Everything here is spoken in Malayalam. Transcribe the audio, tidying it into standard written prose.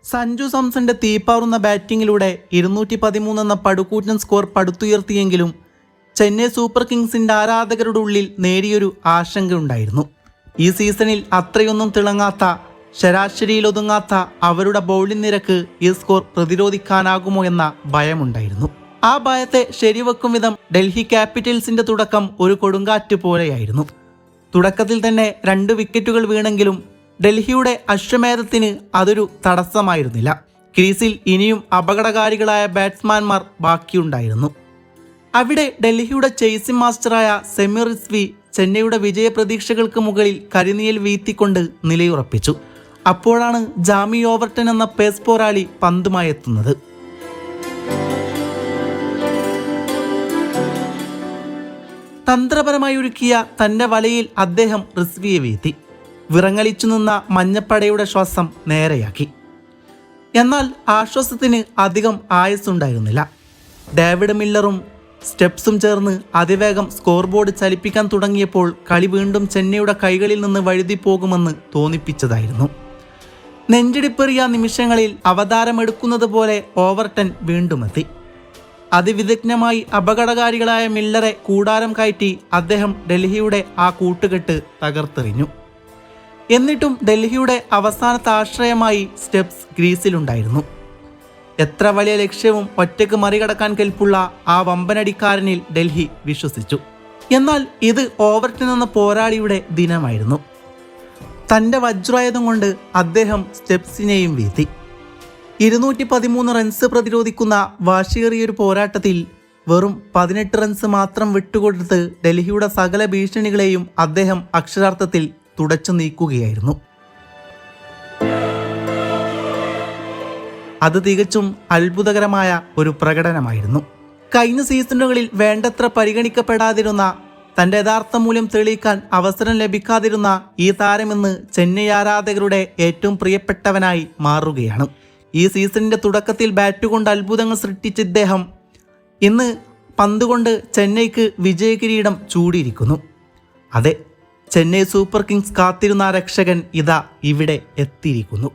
സഞ്ജു സാംസന്റെ തീപ്പാറുന്ന ബാറ്റിങ്ങിലൂടെ 213 എന്ന പടുകൂറ്റൻ സ്കോർ പടുത്തുയർത്തിയെങ്കിലും ചെന്നൈ സൂപ്പർ കിങ്സിന്റെ ആരാധകരുടെ ഉള്ളിൽ നേരിയൊരു ആശങ്കയുണ്ടായിരുന്നു. ഈ സീസണിൽ അത്രയൊന്നും തിളങ്ങാത്ത, ശരാശരിയിലൊതുങ്ങാത്ത അവരുടെ ബൗളിംഗ് നിരക്ക് ഈ സ്കോർ പ്രതിരോധിക്കാനാകുമോ എന്ന ഭയമുണ്ടായിരുന്നു. ആ ഭയത്തെ ശരിവെക്കും വിധം ഡൽഹി ക്യാപിറ്റൽസിന്റെ തുടക്കം ഒരു കൊടുങ്കാറ്റ് പോലെയായിരുന്നു. തുടക്കത്തിൽ തന്നെ 2 വിക്കറ്റുകൾ വീണെങ്കിലും ഡൽഹിയുടെ അശ്വമേധത്തിന് അതൊരു തടസ്സമായിരുന്നില്ല. ക്രീസിൽ ഇനിയും അപകടകാരികളായ ബാറ്റ്സ്മാൻമാർ ബാക്കിയുണ്ടായിരുന്നു. അവിടെ ഡൽഹിയുടെ ചേസിംഗ് മാസ്റ്ററായ സമീർ റിസ്വി ചെന്നൈയുടെ വിജയപ്രതീക്ഷകൾക്ക് മുകളിൽ കരിനിഴൽ വീഴ്ത്തിക്കൊണ്ട് നിലയുറപ്പിച്ചു. അപ്പോഴാണ് ജാമി ഓവർട്ടൺ എന്ന പേസ് പോരാളി പന്തുമായി എത്തുന്നത്. തന്ത്രപരമായി ഒരുക്കിയ തന്റെ വലയിൽ അദ്ദേഹം റിസ്വിയെ വീഴ്ത്തി. വിറങ്ങലിച്ചു നിന്ന മഞ്ഞപ്പടയുടെ ശ്വാസം നേരെയാക്കി. എന്നാൽ ആശ്വാസത്തിന് അധികം ആയുസ്സുണ്ടായിരുന്നില്ല. ഡേവിഡ് മില്ലറും സ്റ്റെപ്സും ചേർന്ന് അതിവേഗം സ്കോർ ബോർഡ് ചലിപ്പിക്കാൻ തുടങ്ങിയപ്പോൾ കളി വീണ്ടും ചെന്നൈയുടെ കൈകളിൽ നിന്ന് വഴുതിപ്പോകുമെന്ന് തോന്നിപ്പിച്ചതായിരുന്നു. നെഞ്ചിടിപ്പേറിയ നിമിഷങ്ങളിൽ അവതാരമെടുക്കുന്നത് പോലെ ഓവർട്ടൺ വീണ്ടുമെത്തി. അതിവിദഗ്ധമായി അപകടകാരികളായ മില്ലറെ കൂടാരം കയറ്റി അദ്ദേഹം ഡൽഹിയുടെ ആ കൂട്ടുകെട്ട് തകർത്തെറിഞ്ഞു. എന്നിട്ടും ഡൽഹിയുടെ അവസാനത്തെ ആശ്രയമായി സ്റ്റെപ്സ് ക്രീസിലുണ്ടായിരുന്നു. എത്ര വലിയ ലക്ഷ്യവും ഒറ്റയ്ക്ക് മറികടക്കാൻ കെൽപ്പുള്ള ആ വമ്പനടിക്കാരനിൽ ഡൽഹി വിശ്വസിച്ചു. എന്നാൽ ഇത് ഓവർട്ടൺ എന്ന പോരാളിയുടെ ദിനമായിരുന്നു. തൻ്റെ വജ്രായുധം കൊണ്ട് അദ്ദേഹം സ്റ്റെപ്സിനെയും വീഴ്ത്തി. 213 റൺസ് പ്രതിരോധിക്കുന്ന വാശിയേറിയൊരു പോരാട്ടത്തിൽ വെറും 18 റൺസ് മാത്രം വിട്ടുകൊടുത്ത് ഡൽഹിയുടെ സകല ഭീഷണികളെയും അദ്ദേഹം അക്ഷരാർത്ഥത്തിൽ തുടച്ചു നീക്കുകയായിരുന്നു. അത് തികച്ചും അത്ഭുതകരമായ ഒരു പ്രകടനമായിരുന്നു. കഴിഞ്ഞ സീസണുകളിൽ വേണ്ടത്ര പരിഗണിക്കപ്പെടാതിരുന്ന, തൻ്റെ യഥാർത്ഥ മൂല്യം തെളിയിക്കാൻ അവസരം ലഭിക്കാതിരുന്ന ഈ താരമെന്ന് ചെന്നൈ ആരാധകരുടെ ഏറ്റവും പ്രിയപ്പെട്ടവനായി മാറുകയാണ്. ഈ സീസണിന്റെ തുടക്കത്തിൽ ബാറ്റുകൊണ്ട് അത്ഭുതങ്ങൾ സൃഷ്ടിച്ച ഇദ്ദേഹം ഇന്ന് പന്തുകൊണ്ട് ചെന്നൈക്ക് വിജയകിരീടം ചൂടിയിരിക്കുന്നു. അതെ, ചെന്നൈ സൂപ്പർ കിങ്സ് കാത്തിരുന്ന രക്ഷകൻ ഇതാ ഇവിടെ എത്തിയിരിക്കുന്നു.